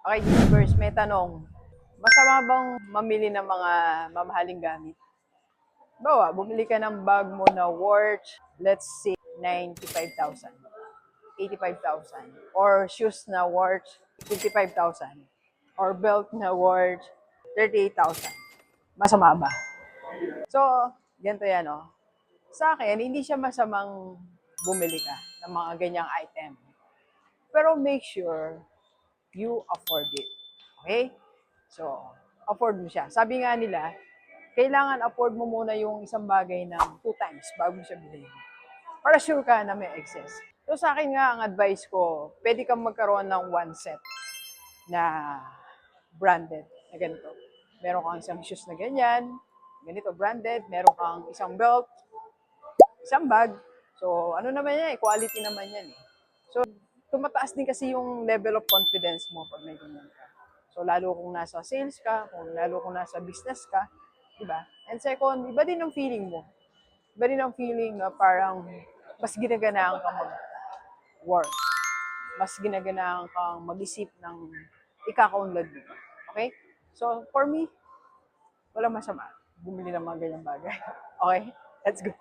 Okay, universe, may tanong. Masama bang mamili ng mga mamahaling gamit? Bawa, bumili ka ng bag mo na worth, let's say, 95,000, 85,000, or shoes na worth 55,000, or belt na worth 38,000. Masama ba? So, ganito yan, no? Sa akin, hindi siya masamang bumili ka ng mga ganyang item. Pero make sure you afford it. Okay? So, afford mo siya. Sabi nga nila, kailangan afford mo muna yung isang bagay ng 2 times bago mo siya bilhin. Para sure ka na may excess. So sa akin nga, ang advice ko, pwede kang magkaroon ng one set na branded na ganito. Meron kang isang shoes na ganyan, ganito branded, meron kang isang belt, isang bag. So ano naman yan, quality naman yan eh. So tumataas din kasi yung level of confidence mo pag may ganyan ka. So lalo kung nasa sales ka, lalo kung nasa business ka, di ba? And second, iba din ang feeling mo. Iba din ang feeling na parang mas ginaganaan kang mag-work. Mas ginaganaan kang mag-isip ng ikakaunlad mo. Okay? So, for me, walang masama. Bumili ng mga ganyang bagay. Okay? Let's go.